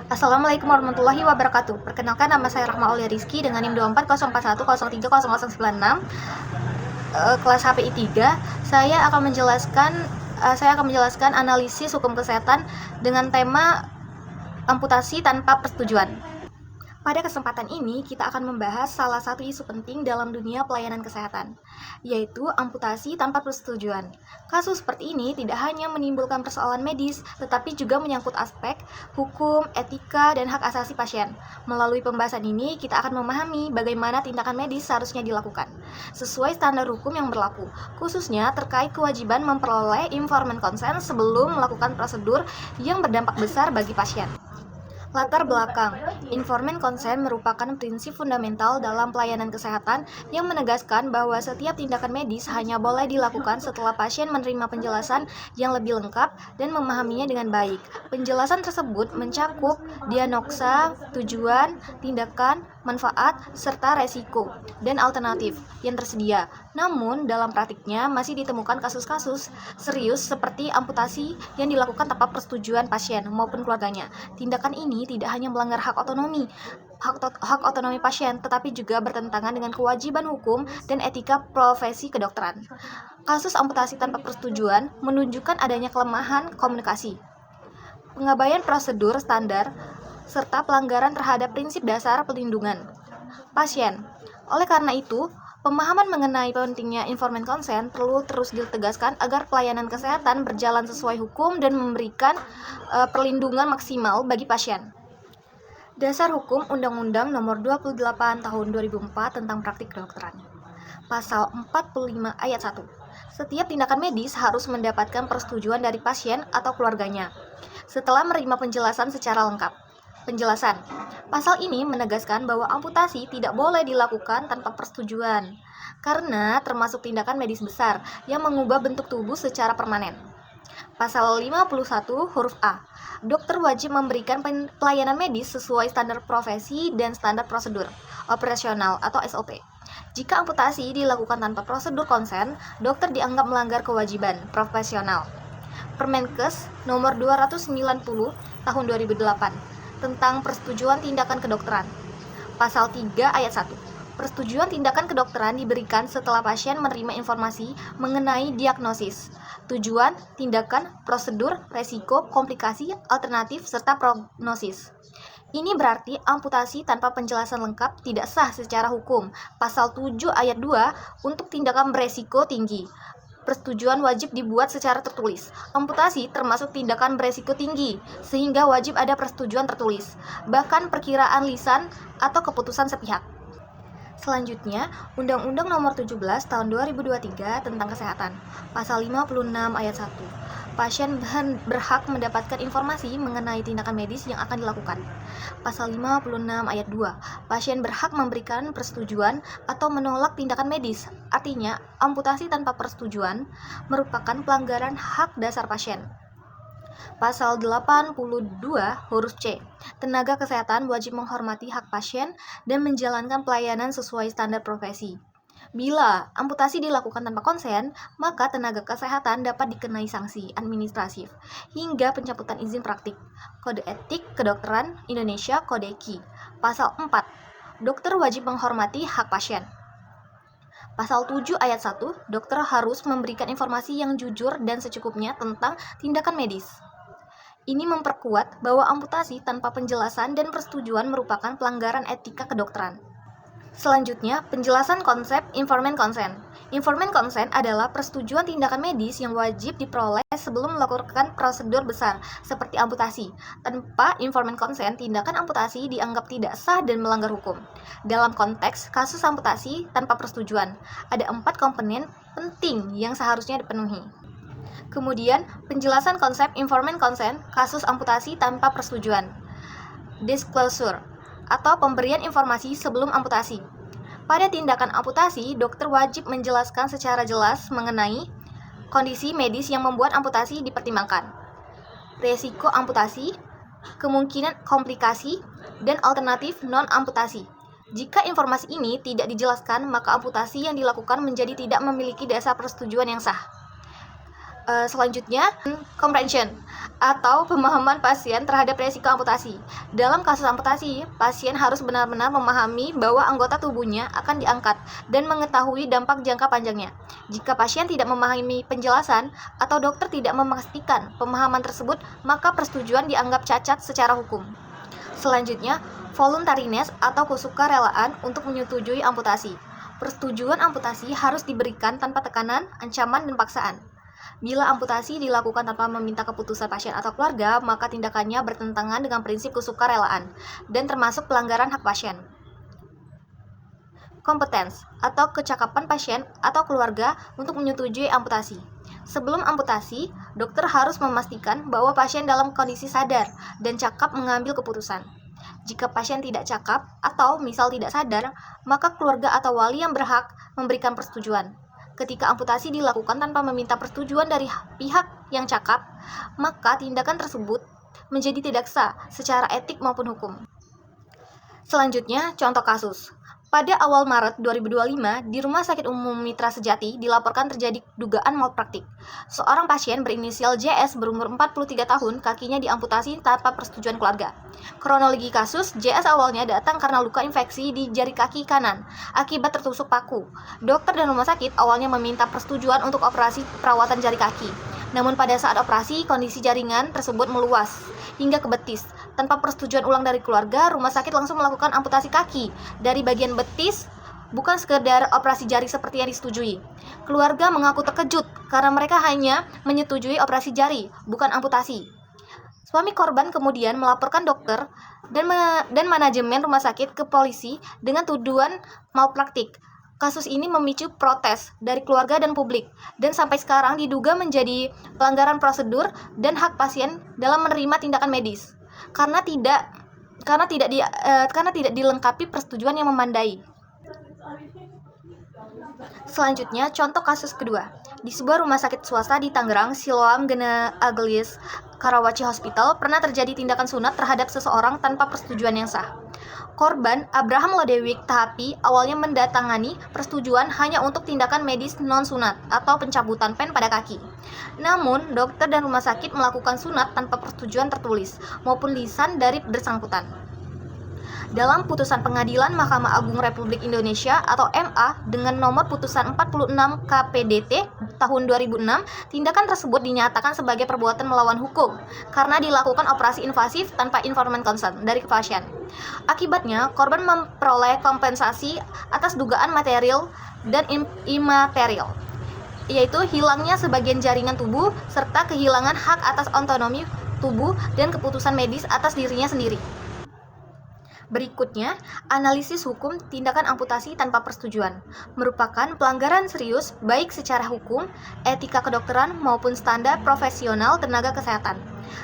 Assalamualaikum warahmatullahi wabarakatuh. Perkenalkan, nama saya Rahma Aulia Rizky dengan NIM 24041030096, kelas HPI 3. Saya akan menjelaskan analisis hukum kesehatan dengan tema amputasi tanpa persetujuan. Pada kesempatan ini, kita akan membahas salah satu isu penting dalam dunia pelayanan kesehatan, yaitu amputasi tanpa persetujuan. Kasus seperti ini tidak hanya menimbulkan persoalan medis, tetapi juga menyangkut aspek hukum, etika, dan hak asasi pasien. Melalui pembahasan ini, kita akan memahami bagaimana tindakan medis seharusnya dilakukan, sesuai standar hukum yang berlaku, khususnya terkait kewajiban memperoleh informed consent sebelum melakukan prosedur yang berdampak besar bagi pasien. Latar belakang, informed consent merupakan prinsip fundamental dalam pelayanan kesehatan yang menegaskan bahwa setiap tindakan medis hanya boleh dilakukan setelah pasien menerima penjelasan yang lebih lengkap dan memahaminya dengan baik. Penjelasan tersebut mencakup diagnosa, tujuan, tindakan, manfaat, serta resiko dan alternatif yang tersedia. Namun, dalam praktiknya masih ditemukan kasus-kasus serius seperti amputasi yang dilakukan tanpa persetujuan pasien maupun keluarganya. Tindakan ini tidak hanya melanggar hak otonomi pasien, tetapi juga bertentangan dengan kewajiban hukum dan etika profesi kedokteran. Kasus amputasi tanpa persetujuan menunjukkan adanya kelemahan komunikasi, pengabaian prosedur standar, serta pelanggaran terhadap prinsip dasar pelindungan pasien. Oleh karena itu, pemahaman mengenai pentingnya informed consent perlu terus ditegaskan agar pelayanan kesehatan berjalan sesuai hukum dan memberikan perlindungan maksimal bagi pasien. Dasar Hukum Undang-Undang Nomor 28 Tahun 2004 tentang Praktik Kedokteran. Pasal 45 Ayat 1. Setiap tindakan medis harus mendapatkan persetujuan dari pasien atau keluarganya setelah menerima penjelasan secara lengkap. Penjelasan. Pasal ini menegaskan bahwa amputasi tidak boleh dilakukan tanpa persetujuan karena termasuk tindakan medis besar yang mengubah bentuk tubuh secara permanen. Pasal 51 huruf A. Dokter wajib memberikan pelayanan medis sesuai standar profesi dan standar prosedur operasional atau SOP. Jika amputasi dilakukan tanpa prosedur konsen, dokter dianggap melanggar kewajiban profesional. Permenkes nomor 290 tahun 2008 tentang persetujuan tindakan kedokteran. Pasal 3 ayat 1. Persetujuan tindakan kedokteran diberikan setelah pasien menerima informasi mengenai diagnosis, tujuan, tindakan, prosedur, resiko, komplikasi, alternatif, serta prognosis. Ini berarti amputasi tanpa penjelasan lengkap tidak sah secara hukum. Pasal 7 ayat 2 untuk tindakan beresiko tinggi. Persetujuan wajib dibuat secara tertulis. Amputasi termasuk tindakan beresiko tinggi, sehingga wajib ada persetujuan tertulis, bahkan perkiraan lisan atau keputusan sepihak. Selanjutnya, Undang-Undang Nomor 17 Tahun 2023 tentang Kesehatan. Pasal 56 ayat 1. Pasien berhak mendapatkan informasi mengenai tindakan medis yang akan dilakukan. Pasal 56 ayat 2. Pasien berhak memberikan persetujuan atau menolak tindakan medis. Artinya, amputasi tanpa persetujuan merupakan pelanggaran hak dasar pasien. Pasal 82 huruf C. Tenaga kesehatan wajib menghormati hak pasien dan menjalankan pelayanan sesuai standar profesi. Bila amputasi dilakukan tanpa konsen, maka tenaga kesehatan dapat dikenai sanksi administratif hingga pencabutan izin praktik. Kode Etik Kedokteran Indonesia Kode KI. Pasal 4. Dokter wajib menghormati hak pasien. Pasal 7 ayat 1, dokter harus memberikan informasi yang jujur dan secukupnya tentang tindakan medis. Ini memperkuat bahwa amputasi tanpa penjelasan dan persetujuan merupakan pelanggaran etika kedokteran. Selanjutnya, penjelasan konsep informed consent. Informed consent adalah persetujuan tindakan medis yang wajib diperoleh sebelum melakukan prosedur besar seperti amputasi. Tanpa informed consent, tindakan amputasi dianggap tidak sah dan melanggar hukum. Dalam konteks kasus amputasi tanpa persetujuan, ada 4 komponen penting yang seharusnya dipenuhi. Kemudian, penjelasan konsep informed consent kasus amputasi tanpa persetujuan. Disclosure atau pemberian informasi sebelum amputasi. Pada tindakan amputasi, dokter wajib menjelaskan secara jelas mengenai kondisi medis yang membuat amputasi dipertimbangkan, resiko amputasi, kemungkinan komplikasi, dan alternatif non-amputasi. Jika informasi ini tidak dijelaskan, maka amputasi yang dilakukan menjadi tidak memiliki dasar persetujuan yang sah. Selanjutnya, comprehension atau pemahaman pasien terhadap risiko amputasi. Dalam kasus amputasi, pasien harus benar-benar memahami bahwa anggota tubuhnya akan diangkat dan mengetahui dampak jangka panjangnya. Jika pasien tidak memahami penjelasan atau dokter tidak memastikan pemahaman tersebut, maka persetujuan dianggap cacat secara hukum. Selanjutnya, voluntariness atau kesukarelaan untuk menyetujui amputasi. Persetujuan amputasi harus diberikan tanpa tekanan, ancaman, dan paksaan. Bila amputasi dilakukan tanpa meminta keputusan pasien atau keluarga, maka tindakannya bertentangan dengan prinsip kesukarelaan dan termasuk pelanggaran hak pasien. Kompetens atau kecakapan pasien atau keluarga untuk menyetujui amputasi. Sebelum amputasi, dokter harus memastikan bahwa pasien dalam kondisi sadar dan cakap mengambil keputusan. Jika pasien tidak cakap atau misal tidak sadar, maka keluarga atau wali yang berhak memberikan persetujuan. Ketika amputasi dilakukan tanpa meminta persetujuan dari pihak yang cakap, maka tindakan tersebut menjadi tidak sah secara etik maupun hukum. Selanjutnya, contoh kasus. Pada awal Maret 2025, di Rumah Sakit Umum Mitra Sejati dilaporkan terjadi dugaan malpraktik. Seorang pasien berinisial JS berumur 43 tahun, kakinya diamputasi tanpa persetujuan keluarga. Kronologi kasus, JS awalnya datang karena luka infeksi di jari kaki kanan akibat tertusuk paku. Dokter dan rumah sakit awalnya meminta persetujuan untuk operasi perawatan jari kaki. Namun pada saat operasi, kondisi jaringan tersebut meluas hingga ke betis. Tanpa persetujuan ulang dari keluarga, rumah sakit langsung melakukan amputasi kaki dari bagian betis, bukan sekedar operasi jari seperti yang disetujui. Keluarga mengaku terkejut karena mereka hanya menyetujui operasi jari, bukan amputasi. Suami korban kemudian melaporkan dokter dan manajemen rumah sakit ke polisi dengan tuduhan malpraktik. Kasus ini memicu protes dari keluarga dan publik, dan sampai sekarang diduga menjadi pelanggaran prosedur dan hak pasien dalam menerima tindakan medis karena tidak dilengkapi persetujuan yang memadai. Selanjutnya, contoh kasus kedua. Di sebuah rumah sakit swasta di Tangerang, Siloam Gena Aglis Karawaci Hospital, pernah terjadi tindakan sunat terhadap seseorang tanpa persetujuan yang sah. Korban, Abraham Lodewijk Tahapi, awalnya mendatangani persetujuan hanya untuk tindakan medis non-sunat atau pencabutan pen pada kaki. Namun, dokter dan rumah sakit melakukan sunat tanpa persetujuan tertulis maupun lisan dari bersangkutan. Dalam putusan Pengadilan Mahkamah Agung Republik Indonesia atau MA dengan nomor putusan 46 KPDT tahun 2006, tindakan tersebut dinyatakan sebagai perbuatan melawan hukum karena dilakukan operasi invasif tanpa informed consent dari pasien. Akibatnya, korban memperoleh kompensasi atas dugaan material dan imaterial, yaitu hilangnya sebagian jaringan tubuh serta kehilangan hak atas otonomi tubuh dan keputusan medis atas dirinya sendiri. Berikutnya, analisis hukum tindakan amputasi tanpa persetujuan merupakan pelanggaran serius baik secara hukum, etika kedokteran maupun standar profesional tenaga kesehatan.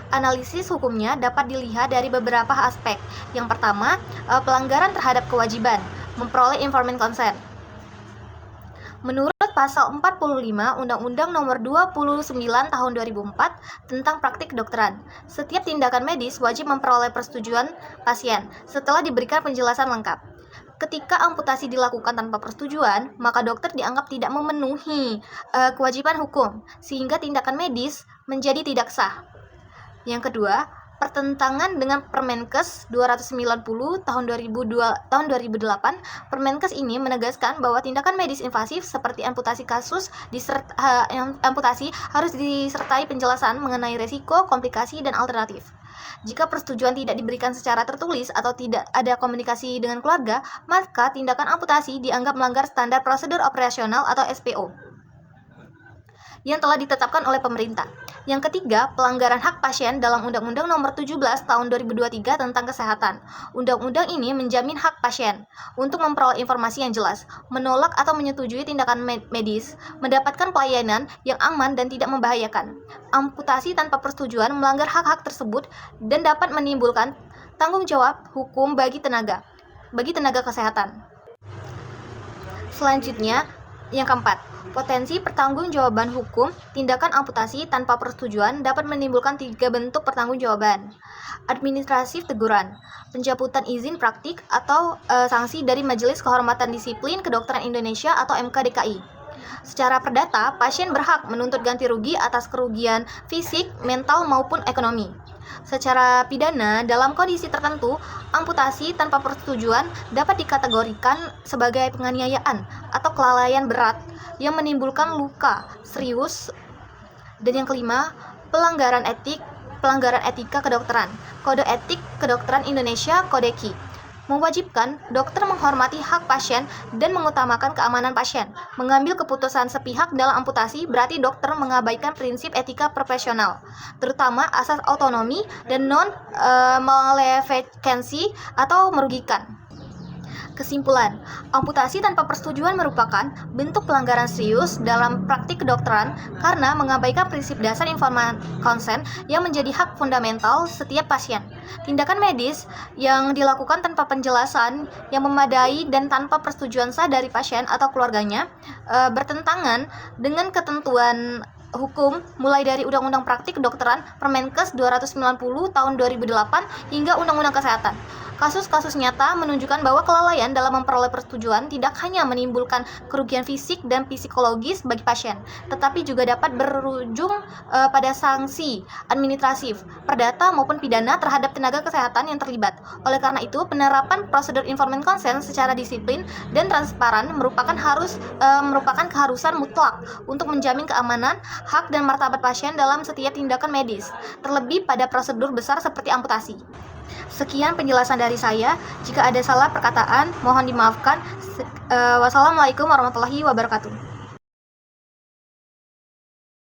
Analisis hukumnya dapat dilihat dari beberapa aspek. Yang pertama, pelanggaran terhadap kewajiban memperoleh informed consent. Menurut Pasal 45 Undang-Undang Nomor 29 Tahun 2004 tentang Praktik Kedokteran, setiap tindakan medis wajib memperoleh persetujuan pasien setelah diberikan penjelasan lengkap. Ketika amputasi dilakukan tanpa persetujuan, maka dokter dianggap tidak memenuhi kewajiban hukum, sehingga tindakan medis menjadi tidak sah. Yang kedua, pertentangan dengan Permenkes 290 tahun 2008. Permenkes ini menegaskan bahwa tindakan medis invasif seperti amputasi amputasi harus disertai penjelasan mengenai risiko, komplikasi, dan alternatif. Jika persetujuan tidak diberikan secara tertulis atau tidak ada komunikasi dengan keluarga, maka tindakan amputasi dianggap melanggar standar prosedur operasional atau SPO yang telah ditetapkan oleh pemerintah. Yang ketiga, pelanggaran hak pasien dalam Undang-Undang Nomor 17 Tahun 2023 tentang Kesehatan. Undang-undang ini menjamin hak pasien untuk memperoleh informasi yang jelas, menolak atau menyetujui tindakan medis, mendapatkan pelayanan yang aman dan tidak membahayakan. Amputasi tanpa persetujuan melanggar hak-hak tersebut dan dapat menimbulkan tanggung jawab hukum bagi tenaga kesehatan. Selanjutnya, yang keempat, potensi pertanggungjawaban hukum tindakan amputasi tanpa persetujuan dapat menimbulkan 3 bentuk pertanggungjawaban. Administratif teguran, pencabutan izin praktik atau sanksi dari Majelis Kehormatan Disiplin Kedokteran Indonesia atau MKDKI. Secara perdata, pasien berhak menuntut ganti rugi atas kerugian fisik, mental, maupun ekonomi. Secara pidana, dalam kondisi tertentu, amputasi tanpa persetujuan dapat dikategorikan sebagai penganiayaan atau kelalaian berat yang menimbulkan luka serius. Dan yang kelima, pelanggaran etika kedokteran. Kode Etik Kedokteran Indonesia (Kodeki) mewajibkan dokter menghormati hak pasien dan mengutamakan keamanan pasien. Mengambil keputusan sepihak dalam amputasi berarti dokter mengabaikan prinsip etika profesional, terutama asas autonomi dan non-maleficency atau merugikan. Kesimpulan, amputasi tanpa persetujuan merupakan bentuk pelanggaran serius dalam praktik kedokteran karena mengabaikan prinsip dasar informed consent yang menjadi hak fundamental setiap pasien. Tindakan medis yang dilakukan tanpa penjelasan yang memadai dan tanpa persetujuan sah dari pasien atau keluarganya bertentangan dengan ketentuan hukum mulai dari Undang-Undang Praktik Kedokteran Permenkes 290 tahun 2008 hingga Undang-Undang Kesehatan. Kasus-kasus nyata menunjukkan bahwa kelalaian dalam memperoleh persetujuan tidak hanya menimbulkan kerugian fisik dan psikologis bagi pasien, tetapi juga dapat berujung pada sanksi administratif, perdata maupun pidana terhadap tenaga kesehatan yang terlibat. Oleh karena itu, penerapan prosedur informed consent secara disiplin dan transparan merupakan keharusan mutlak untuk menjamin keamanan, hak dan martabat pasien dalam setiap tindakan medis, terlebih pada prosedur besar seperti amputasi. Sekian penjelasan dari saya. Jika ada salah perkataan, mohon dimaafkan. Wassalamualaikum warahmatullahi wabarakatuh.